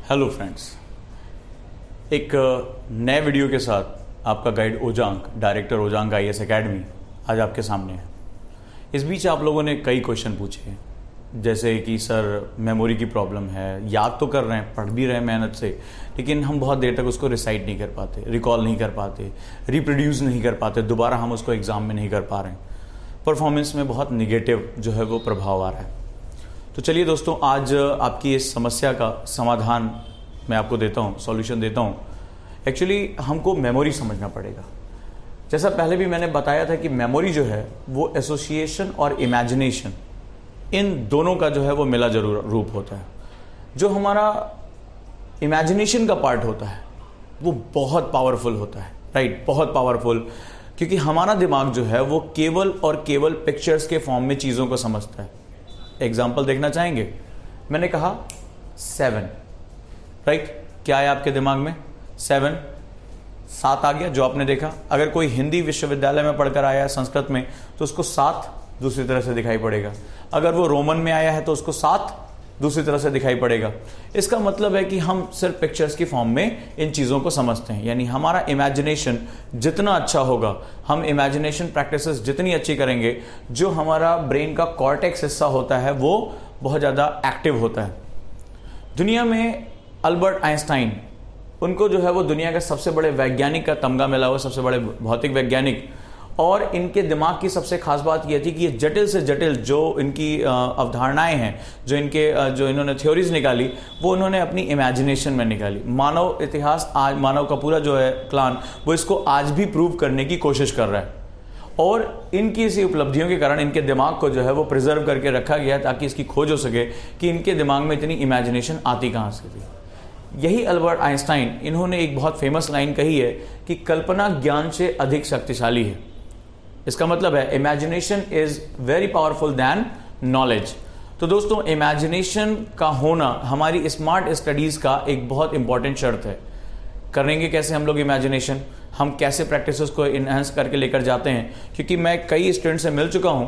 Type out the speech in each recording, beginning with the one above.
Hello friends, एक नए video के साथ आपका गाइड ओजांग, डायरेक्टर ओजांग IAS एकेडमी आज आपके सामने है। इस बीच आप लोगों ने कई क्वेश्चन पूछे हैं, जैसे कि सर मेमोरी की प्रॉब्लम है, याद तो कर रहे हैं, पढ़ भी रहे हैं मेहनत से, लेकिन हम बहुत देर तक उसको रिसाइट नहीं कर पाते, रिकॉल नहीं कर पाते, रिप्रोड्यूस नहीं कर पाते, दोबारा हम उसको एग्ज़ाम में नहीं कर पा रहे हैं। परफॉर्मेंस में बहुत निगेटिव जो है वो प्रभाव आ रहा है। तो चलिए दोस्तों, आज आपकी इस समस्या का समाधान मैं आपको देता हूँ, सॉल्यूशन देता हूँ। एक्चुअली हमको मेमोरी समझना पड़ेगा। जैसा पहले भी मैंने बताया था कि मेमोरी जो है वो एसोसिएशन और इमेजिनेशन, इन दोनों का जो है वो मिला जरूर रूप होता है। जो हमारा इमेजिनेशन का पार्ट होता है वो बहुत पावरफुल होता है, राइट, बहुत पावरफुल, क्योंकि हमारा दिमाग जो है वो केवल और केवल पिक्चर्स के फॉर्म में चीज़ों को समझता है। एग्जाम्पल देखना चाहेंगे? मैंने कहा 7, राइट, क्या है आपके दिमाग में? 7 आ गया जो आपने देखा। अगर कोई हिंदी विश्वविद्यालय में पढ़कर आया है संस्कृत में तो उसको 7 दूसरी तरह से दिखाई पड़ेगा। अगर वो रोमन में आया है तो उसको 7 दूसरी तरह से दिखाई पड़ेगा। इसका मतलब है कि हम सिर्फ पिक्चर्स की फॉर्म में इन चीज़ों को समझते हैं। यानी हमारा इमेजिनेशन जितना अच्छा होगा, हम इमेजिनेशन प्रैक्टिसेस जितनी अच्छी करेंगे, जो हमारा ब्रेन का कॉर्टेक्स हिस्सा होता है वो बहुत ज़्यादा एक्टिव होता है। दुनिया में अल्बर्ट आइंस्टाइन, उनको जो है वो दुनिया के सबसे बड़े वैज्ञानिक का तमगा मिला हुआ, सबसे बड़े भौतिक वैज्ञानिक। और इनके दिमाग की सबसे खास बात यह थी कि ये जटिल से जटिल जो इनकी अवधारणाएं हैं, जो इन्होंने थ्योरीज निकाली, वो उन्होंने अपनी इमेजिनेशन में निकाली। मानव इतिहास, आज मानव का पूरा जो है क्लान, वो इसको आज भी प्रूव करने की कोशिश कर रहा है। और इनकी इसी उपलब्धियों के कारण इनके दिमाग को जो है वो प्रिजर्व करके रखा गया ताकि इसकी खोज हो सके कि इनके दिमाग में इतनी इमेजिनेशन आती कहाँ से थी। यही अल्बर्ट आइंस्टाइन, इन्होंने एक बहुत फेमस लाइन कही है कि कल्पना ज्ञान से अधिक शक्तिशाली है। इसका मतलब है imagination is very powerful then knowledge. तो दोस्तों, इमेजिनेशन का होना हमारी स्मार्ट स्टडीज का एक बहुत इंपॉर्टेंट शर्त है। करेंगे कैसे हम लोग इमेजिनेशन? हम कैसे प्रैक्टिसेस को इनहेंस करके लेकर जाते हैं? क्योंकि मैं कई स्टूडेंट से मिल चुका हूं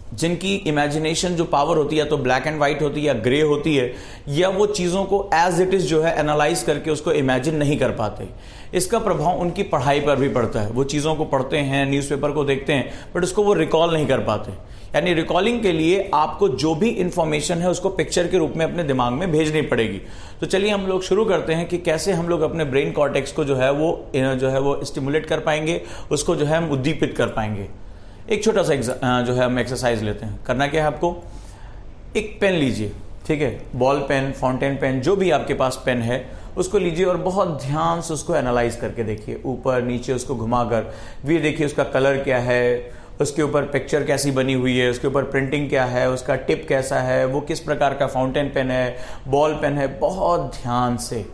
जिनकी इमेजिनेशन जो पावर होती है तो ब्लैक एंड वाइट होती है या ग्रे होती है, या वो चीज़ों को एज इट इज़ जो है एनालाइज करके उसको इमेजिन नहीं कर पाते। इसका प्रभाव उनकी पढ़ाई पर भी पड़ता है। वो चीज़ों को पढ़ते हैं, न्यूज़पेपर को देखते हैं, बट उसको वो रिकॉल नहीं कर पाते। यानी रिकॉलिंग के लिए आपको जो भी इंफॉर्मेशन है उसको पिक्चर के रूप में अपने दिमाग में भेजनी पड़ेगी। तो चलिए हम लोग शुरू करते हैं कि कैसे हम लोग अपने ब्रेन कॉर्टेक्स को जो है वो स्टिमुलेट कर पाएंगे, उसको जो है हम उद्दीपित कर पाएंगे। एक छोटा सा जो है हम एक्सरसाइज लेते हैं। करना क्या है आपको? एक पेन लीजिए, ठीक है, बॉल पेन, फाउंटेन पेन, जो भी आपके पास पेन है उसको लीजिए और बहुत ध्यान से उसको एनालाइज करके देखिए, ऊपर नीचे उसको घुमाकर भी देखिए उसका कलर क्या है, उसके ऊपर पिक्चर कैसी बनी हुई है, उसके ऊपर प्रिंटिंग क्या है, उसका टिप कैसा है, वो किस प्रकार का फाउंटेन पेन है, बॉल पेन है। बहुत ध्यान से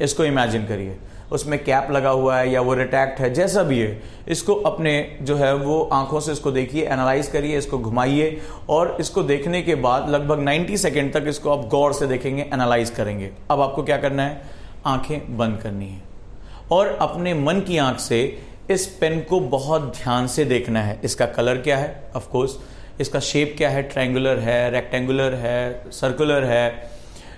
इसको इमेजिन करिए। उसमें कैप लगा हुआ है या वो रिटैक्ट है, जैसा भी है, इसको अपने जो है वो आंखों से इसको देखिए, एनालाइज करिए, इसको घुमाइए और इसको देखने के बाद लगभग 90 सेकेंड तक इसको आप गौर से देखेंगे, एनालाइज करेंगे। अब आपको क्या करना है? आंखें बंद करनी है और अपने मन की आंख से इस पेन को बहुत ध्यान से देखना है। इसका कलर क्या है, ऑफ कोर्स, इसका शेप क्या है, ट्रायंगुलर है, रेक्टेंगुलर है, सर्कुलर है,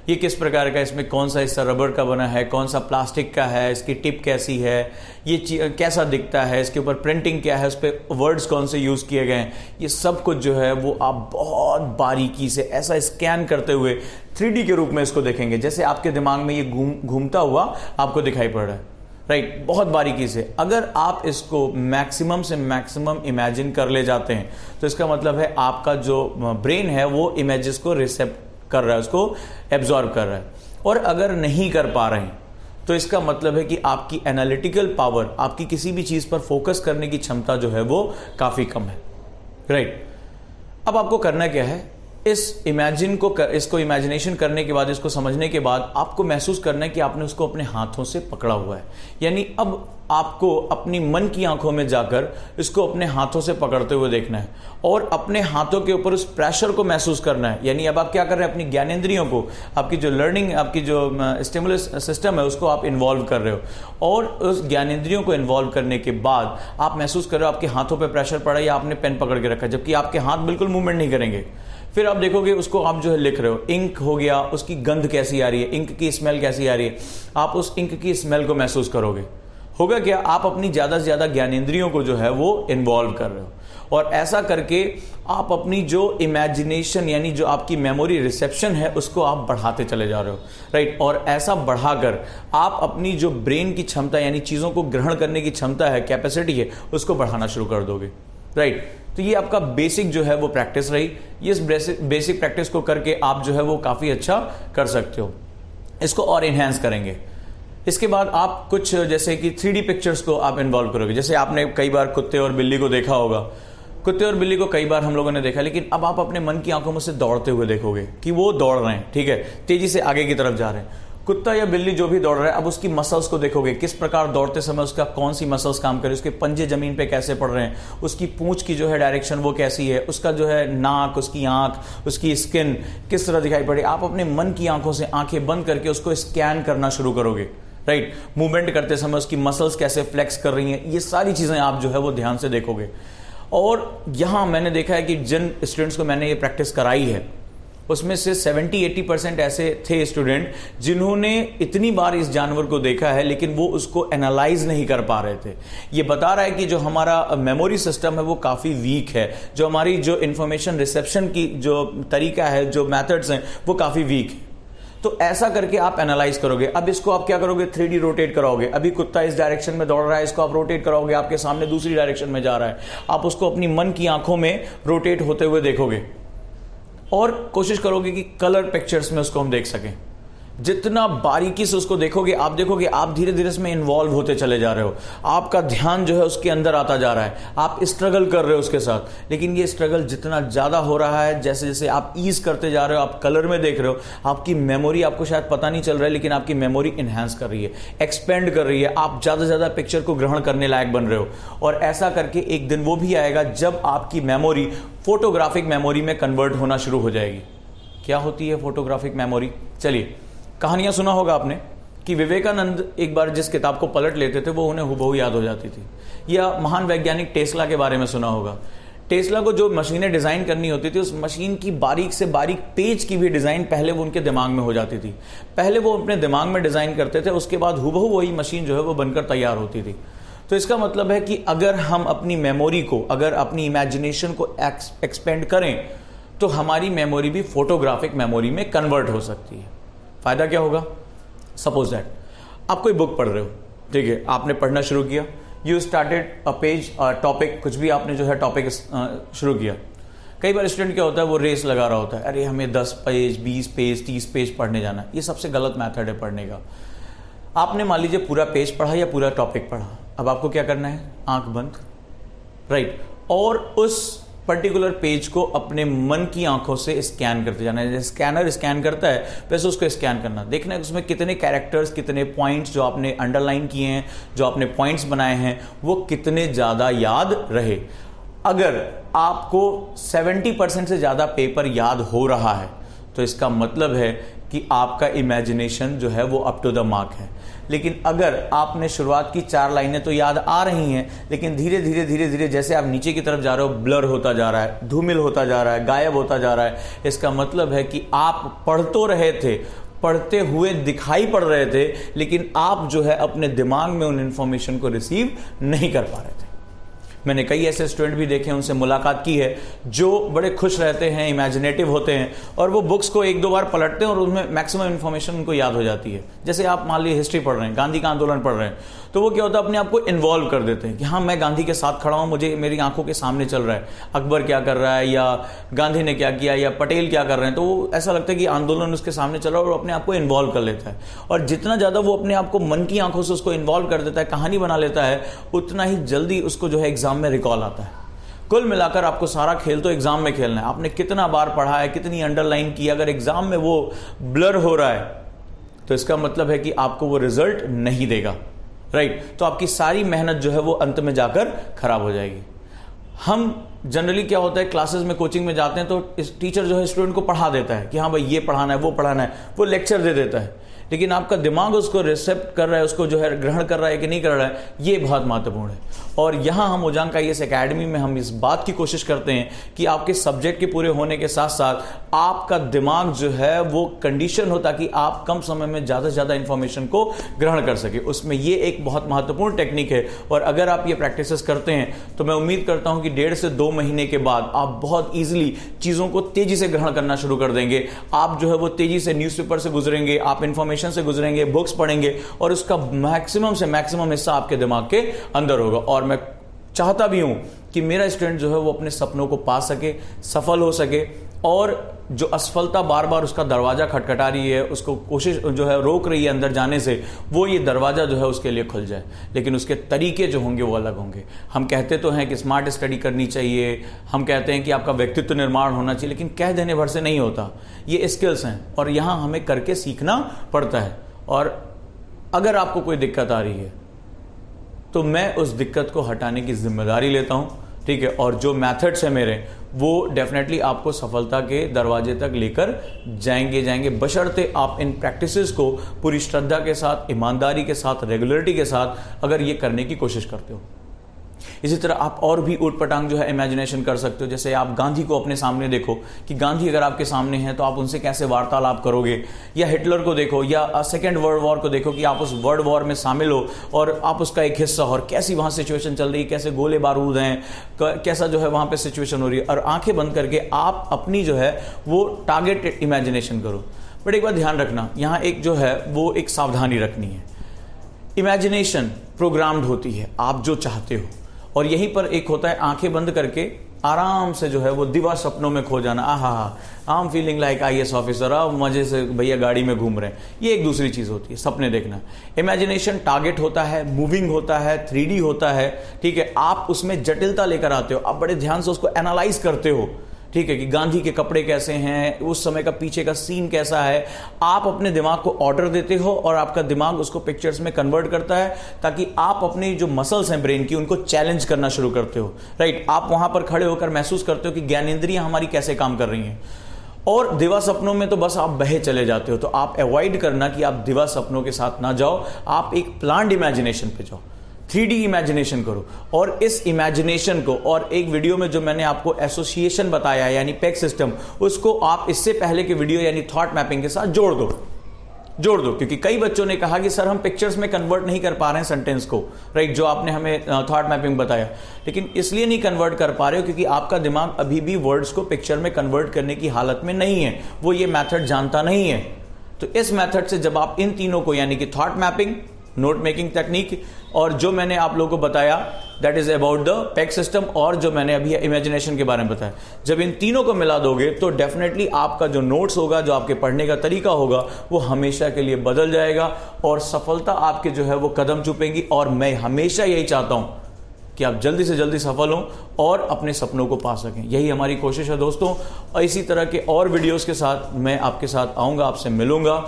ये किस प्रकार का, इसमें कौन सा हिस्सा रबर का बना है, कौन सा प्लास्टिक का है, इसकी टिप कैसी है, ये कैसा दिखता है, इसके ऊपर प्रिंटिंग क्या है, उस पर वर्ड्स कौन से यूज़ किए गए हैं, ये सब कुछ जो है वो आप बहुत बारीकी से ऐसा स्कैन करते हुए 3D के रूप में इसको देखेंगे, जैसे आपके दिमाग में ये घूमता हुआ आपको दिखाई पड़ रहा है, राइट, बहुत बारीकी से। अगर आप इसको मैक्सिमम से मैक्सिमम इमेजिन कर ले जाते हैं तो इसका मतलब है आपका जो ब्रेन है वो इमेजेस को रिसेप्ट कर रहा है, उसको एब्जॉर्ब कर रहा है। और अगर नहीं कर पा रहे हैं तो इसका मतलब है कि आपकी एनालिटिकल पावर, आपकी किसी भी चीज पर फोकस करने की क्षमता जो है वो काफी कम है, राइट। अब आपको करना क्या है? इसको इमेजिनेशन करने के बाद, इसको समझने के बाद आपको महसूस करना है कि आपने उसको अपने हाथों से पकड़ा हुआ है। यानी अब आपको अपनी मन की आंखों में जाकर इसको अपने हाथों से पकड़ते हुए देखना है और अपने हाथों के ऊपर उस प्रेशर को महसूस करना है। यानी अब आप क्या कर रहे हैं? अपनी ज्ञानेंद्रियों को, आपकी जो लर्निंग, आपकी जो स्टिमुलस सिस्टम है, उसको आप इन्वॉल्व कर रहे हो और उस ज्ञानेंद्रियों को इन्वॉल्व करने के बाद आप महसूस कर रहे हो आपके हाथों पर प्रेशर पड़ा या आपने पेन पकड़ के रखा, जबकि आपके हाथ बिल्कुल मूवमेंट नहीं करेंगे। फिर आप देखोगे उसको आप जो है लिख रहे हो, इंक हो गया, उसकी गंध कैसी आ रही है, इंक की स्मेल कैसी आ रही है, आप उस इंक की स्मेल को महसूस करोगे। होगा क्या, आप अपनी ज्यादा से ज्यादा ज्ञानेंद्रियों को जो है वो इन्वॉल्व कर रहे हो, और ऐसा करके आप अपनी जो इमेजिनेशन यानी जो आपकी मेमोरी रिसेप्शन है उसको आप बढ़ाते चले जा रहे हो, राइट। और ऐसा बढ़ाकर आप अपनी जो ब्रेन की क्षमता यानी चीजों को ग्रहण करने की क्षमता है, कैपेसिटी है, उसको बढ़ाना शुरू कर दोगे, राइट। तो ये आपका बेसिक जो है वो प्रैक्टिस रही। ये इस बेसिक प्रैक्टिस को करके आप जो है वो काफी अच्छा कर सकते हो। इसको और इन्हेंस करेंगे। इसके बाद आप कुछ जैसे कि 3D पिक्चर्स को आप इन्वॉल्व करोगे। जैसे आपने कई बार कुत्ते और बिल्ली को देखा होगा, कुत्ते और बिल्ली को कई बार हम लोगों ने देखा, लेकिन अब आप अपने मन की आंखों में से दौड़ते हुए देखोगे कि वो दौड़ रहे हैं, ठीक है, तेजी से आगे की तरफ जा रहे हैं। कुत्ता या बिल्ली जो भी दौड़ रहा है, अब उसकी मसल्स को देखोगे, किस प्रकार दौड़ते समय उसका कौन सी मसल्स काम करे, उसके पंजे जमीन पे कैसे पड़ रहे हैं, उसकी पूंछ की जो है डायरेक्शन वो कैसी है, उसका जो है नाक, उसकी आंख, उसकी स्किन किस तरह दिखाई पड़े। आप अपने मन की आंखों से आंखें बंद करके उसको स्कैन करना शुरू करोगे, राइट। मूवमेंट करते समय उसकी मसल्स कैसे फ्लेक्स कर रही हैं, ये सारी चीजें आप जो है वो ध्यान से देखोगे। और यहां मैंने देखा है कि जिन स्टूडेंट्स को मैंने ये प्रैक्टिस कराई है उसमें से 70-80% ऐसे थे स्टूडेंट जिन्होंने इतनी बार इस जानवर को देखा है लेकिन वो उसको एनालाइज नहीं कर पा रहे थे। ये बता रहा है कि जो हमारा मेमोरी सिस्टम है वो काफी वीक है, जो हमारी जो इंफॉर्मेशन रिसेप्शन की जो तरीका है, जो मेथड्स हैं, वो काफी वीक है। तो ऐसा करके आप एनालाइज करोगे। अब इसको आप क्या करोगे, 3D रोटेट कराओगे। अभी कुत्ता इस डायरेक्शन में दौड़ रहा है, इसको आप रोटेट कराओगे, आपके सामने दूसरी डायरेक्शन में जा रहा है, आप उसको अपनी मन की आंखों में रोटेट होते हुए देखोगे और कोशिश करोगे कि कलर पिक्चर्स में उसको हम देख सकें। जितना बारीकी से उसको देखोगे आप धीरे धीरे इसमें इन्वॉल्व होते चले जा रहे हो, आपका ध्यान जो है उसके अंदर आता जा रहा है, आप स्ट्रगल कर रहे हो उसके साथ। लेकिन ये स्ट्रगल जितना ज्यादा हो रहा है, जैसे जैसे आप ईज करते जा रहे हो, आप कलर में देख रहे हो, आपकी मेमोरी, आपको शायद पता नहीं चल रहा है लेकिन आपकी मेमोरी इन्हांस कर रही है, एक्सपेंड कर रही है, आप ज्यादा से ज्यादा पिक्चर को ग्रहण करने लायक बन रहे हो। और ऐसा करके एक दिन वो भी आएगा जब आपकी मेमोरी फोटोग्राफिक मेमोरी में कन्वर्ट होना शुरू हो जाएगी। क्या होती है फोटोग्राफिक मेमोरी? चलिए, कहानियां सुना होगा आपने कि विवेकानंद एक बार जिस किताब को पलट लेते थे वो उन्हें हुबहू याद हो जाती थी। या महान वैज्ञानिक टेस्ला के बारे में सुना होगा। टेस्ला को जो मशीनें डिजाइन करनी होती थी, उस मशीन की बारीक से बारीक पेज की भी डिजाइन पहले वो उनके दिमाग में हो जाती थी। पहले वो अपने दिमाग में डिजाइन करते थे, उसके बाद हुबहू वही मशीन जो है वो बनकर तैयार होती थी। तो इसका मतलब है कि अगर हम अपनी मेमोरी को, अगर अपनी इमेजिनेशन को एक्सपेंड करें तो हमारी मेमोरी भी फोटोग्राफिक मेमोरी में कन्वर्ट हो सकती है। फायदा क्या होगा? सपोज दैट आप कोई बुक पढ़ रहे हो, ठीक है, आपने पढ़ना शुरू किया, you started a page, topic, कुछ भी आपने जो है टॉपिक शुरू किया। कई बार स्टूडेंट क्या होता है, वो रेस लगा रहा होता है, अरे हमें 10 पेज, 20 पेज, 30 पेज पढ़ने जाना है। ये सबसे गलत मेथड है पढ़ने का। आपने मान लीजिए पूरा पेज पढ़ा या पूरा टॉपिक पढ़ा, अब आपको क्या करना है, आंख बंद, राइट, और उस पर्टिकुलर पेज को अपने मन की आंखों से स्कैन करते जाना है। जैसे स्कैनर स्कैन करता है वैसे उसको स्कैन करना, देखना है उसमें कितने कैरेक्टर्स, कितने पॉइंट्स जो आपने अंडरलाइन किए हैं, जो आपने पॉइंट्स बनाए हैं, वो कितने ज्यादा याद रहे। अगर आपको 70% से ज्यादा पेपर याद हो रहा है तो इसका मतलब है कि आपका इमेजिनेशन जो है वो अप टू द मार्क है। लेकिन अगर आपने शुरुआत की 4 लाइनें तो याद आ रही हैं, लेकिन धीरे धीरे जैसे आप नीचे की तरफ जा रहे हो, ब्लर होता जा रहा है, धूमिल होता जा रहा है, गायब होता जा रहा है, इसका मतलब है कि आप पढ़ तो रहे थे, पढ़ते हुए दिखाई पड़ रहे थे, लेकिन आप जो है अपने दिमाग में उन इंफॉर्मेशन को रिसीव नहीं कर पा रहे थे। मैंने कई ऐसे स्टूडेंट भी देखे, उनसे मुलाकात की है, जो बड़े खुश रहते हैं, इमेजिनेटिव होते हैं, और वो बुक्स को 1-2 बार पलटते हैं और उनमें मैक्सिमम इन्फॉर्मेशन उनको याद हो जाती है। जैसे आप मान लीजिए हिस्ट्री पढ़ रहे हैं, गांधी का आंदोलन पढ़ रहे हैं, तो वो क्या होता है, अपने आप को इन्वॉल्व कर देते हैं कि हाँ मैं गांधी के साथ खड़ा हूं, मुझे मेरी आंखों के सामने चल रहा है अकबर क्या कर रहा है, या गांधी ने क्या किया, या पटेल क्या कर रहे हैं, तो वो ऐसा लगता है कि आंदोलन उसके सामने चल रहा है और अपने आप को इन्वॉल्व कर लेता है। और जितना ज्यादा वो अपने आप को मन की आंखों से उसको इन्वॉल्व कर देता है, कहानी बना लेता है, उतना ही जल्दी उसको जो है एग्जाम में रिकॉल आता है। कुल मिलाकर आपको सारा खेल तो एग्जाम में खेलना है। आपने कितना बार पढ़ा है, कितनी अंडरलाइन की, अगर एग्जाम में वो ब्लर हो रहा है तो इसका मतलब है कि आपको वो रिजल्ट नहीं देगा, राइट। तो आपकी सारी मेहनत जो है वो अंत में जाकर खराब हो जाएगी। हम जनरली क्या होता है, क्लासेस में, कोचिंग में जाते हैं तो टीचर जो है स्टूडेंट को पढ़ा देता है कि हाँ भाई ये पढ़ाना है, वो पढ़ाना है, वो लेक्चर दे देता है। लेकिन आपका दिमाग उसको रिसेप्ट कर रहा है, उसको जो है ग्रहण कर रहा है कि नहीं कर रहा है, ये बहुत महत्वपूर्ण है। और यहाँ हम उजांग IAS एकेडमी में हम इस बात की कोशिश करते हैं कि आपके सब्जेक्ट के पूरे होने के साथ साथ आपका दिमाग जो है वो कंडीशन हो ताकि आप कम समय में ज़्यादा से ज़्यादा इंफॉर्मेशन को ग्रहण कर सके। उसमें ये एक बहुत महत्वपूर्ण टेक्निक है और अगर आप ये प्रैक्टिसेस करते हैं तो मैं उम्मीद करता हूं कि 1.5 से 2 महीने के बाद आप बहुत ईजिली चीज़ों को तेजी से ग्रहण करना शुरू कर देंगे। आप जो है वो तेजी से न्यूज़पेपर से गुजरेंगे, आप इंफॉर्मेशन से गुजरेंगे, बुक्स पढ़ेंगे और उसका मैक्सिमम से मैक्सिमम हिस्सा आपके दिमाग के अंदर होगा। और मैं चाहता भी हूं कि मेरा स्टूडेंट जो है वो अपने सपनों को पा सके, सफल हो सके और जो असफलता बार बार उसका दरवाजा खटखटा रही है, उसको कोशिश जो है रोक रही है अंदर जाने से, वो ये दरवाजा जो है उसके लिए खुल जाए। लेकिन उसके तरीके जो होंगे वो अलग होंगे। हम कहते तो हैं कि स्मार्ट स्टडी करनी चाहिए, हम कहते हैं कि आपका व्यक्तित्व निर्माण होना चाहिए, लेकिन कह देने भर से नहीं होता। ये स्किल्स हैं और यहाँ हमें करके सीखना पड़ता है। और अगर आपको कोई दिक्कत आ रही है तो मैं उस दिक्कत को हटाने की जिम्मेदारी लेता हूं, ठीक है। और जो मेथड्स है मेरे वो डेफिनेटली आपको सफलता के दरवाजे तक लेकर जाएंगे बशर्ते आप इन प्रैक्टिसेस को पूरी श्रद्धा के साथ, ईमानदारी के साथ, रेगुलरिटी के साथ अगर ये करने की कोशिश करते हो। इसी तरह आप और भी ऊट पटांग जो है इमेजिनेशन कर सकते हो। जैसे आप गांधी को अपने सामने देखो कि गांधी अगर आपके सामने हैं तो आप उनसे कैसे वार्तालाप करोगे, या हिटलर को देखो या सेकेंड वर्ल्ड वॉर को देखो कि आप उस वर्ल्ड वॉर में शामिल हो और आप उसका एक हिस्सा हो और कैसी वहां सिचुएशन चल रही है, कैसे गोले बारूद हैं, कैसा जो है वहां पे सिचुएशन हो रही है, और आंखें बंद करके आप अपनी जो है वो टारगेट इमेजिनेशन करो। बट एक बात ध्यान रखना, यहाँ एक जो है वो एक सावधानी रखनी है। इमेजिनेशन प्रोग्राम्ड होती है, आप जो चाहते हो, और यहीं पर एक होता है आंखें बंद करके आराम से जो है वो दिवा सपनों में खो जाना। I am feeling like IAS officer, अब मजे से भैया गाड़ी में घूम रहे हैं। ये एक दूसरी चीज होती है, सपने देखना। इमेजिनेशन टारगेट होता है, मूविंग होता है, 3D होता है, ठीक है। आप उसमें जटिलता लेकर आते हो, आप बड़े ध्यान से उसको एनालाइज करते हो, ठीक है, कि गांधी के कपड़े कैसे हैं, उस समय का पीछे का सीन कैसा है। आप अपने दिमाग को ऑर्डर देते हो और आपका दिमाग उसको पिक्चर्स में कन्वर्ट करता है ताकि आप अपनी जो मसल्स हैं ब्रेन की उनको चैलेंज करना शुरू करते हो, राइट। आप वहां पर खड़े होकर महसूस करते हो कि ज्ञानेंद्रियां हमारी कैसे काम कर रही हैं। और दिवा सपनों में तो बस आप बहे चले जाते हो। तो आप अवॉइड करना कि आप दिवा सपनों के साथ ना जाओ, आप एक प्लान्ड इमेजिनेशन पे जाओ, 3D इमेजिनेशन करो। और इस इमेजिनेशन को, और एक वीडियो में जो मैंने आपको एसोसिएशन बताया यानी पेग सिस्टम, उसको आप इससे पहले के वीडियो यानी थॉट मैपिंग के साथ जोड़ दो। क्योंकि कई बच्चों ने कहा कि सर हम पिक्चर्स में कन्वर्ट नहीं कर पा रहे हैं सेंटेंस को, राइट, जो आपने हमें थॉट मैपिंग बताया। लेकिन इसलिए नहीं कन्वर्ट कर पा रहे हो क्योंकि आपका दिमाग अभी भी वर्ड्स को पिक्चर में कन्वर्ट करने की हालत में नहीं है, वो ये मैथड जानता नहीं है। तो इस मैथड से जब आप इन तीनों को यानी कि thought mapping, note making technique और जो मैंने आप लोगों को बताया that is about the peg system, और जो मैंने अभी इमेजिनेशन के बारे में बताया, जब इन तीनों को मिला दोगे तो डेफिनेटली आपका जो नोट्स होगा, जो आपके पढ़ने का तरीका होगा, वो हमेशा के लिए बदल जाएगा और सफलता आपके जो है वो कदम चूपेंगी। और मैं हमेशा यही चाहता हूं कि आप जल्दी से जल्दी सफल हों और अपने सपनों को पा सकें। यही हमारी कोशिश है दोस्तों। और इसी तरह के और वीडियोस के साथ मैं आपके साथ आऊँगा, आपसे मिलूंगा।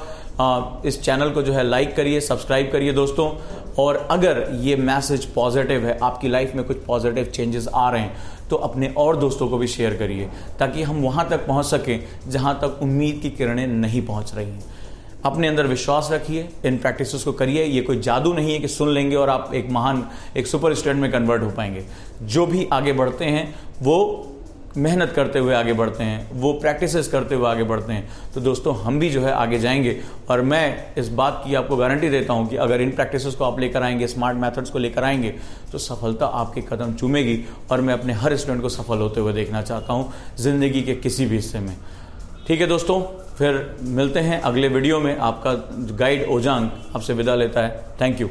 इस चैनल को जो है लाइक करिए, सब्सक्राइब करिए दोस्तों। और अगर ये मैसेज पॉजिटिव है, आपकी लाइफ में कुछ पॉजिटिव चेंजेस आ रहे हैं, तो अपने और दोस्तों को भी शेयर करिए ताकि हम वहाँ तक पहुँच सकें जहाँ तक उम्मीद की किरणें नहीं पहुँच रही हैं। अपने अंदर विश्वास रखिए, इन प्रैक्टिसेस को करिए। ये कोई जादू नहीं है कि सुन लेंगे और आप एक महान, एक सुपर स्टूडेंट में कन्वर्ट हो पाएंगे। जो भी आगे बढ़ते हैं वो मेहनत करते हुए आगे बढ़ते हैं, वो प्रैक्टिसेस करते हुए आगे बढ़ते हैं। तो दोस्तों हम भी जो है आगे जाएंगे और मैं इस बात की आपको गारंटी देता हूं कि अगर इन प्रैक्टिसेस को आप लेकर आएंगे, स्मार्ट मेथड्स को लेकर आएंगे, तो सफलता आपके कदम चूमेगी। और मैं अपने हर स्टूडेंट को सफल होते हुए देखना चाहता हूं जिंदगी के किसी भी हिस्से में। ठीक है दोस्तों, फिर मिलते हैं अगले वीडियो में। आपका गाइड ओजांग आपसे विदा लेता है। Thank you.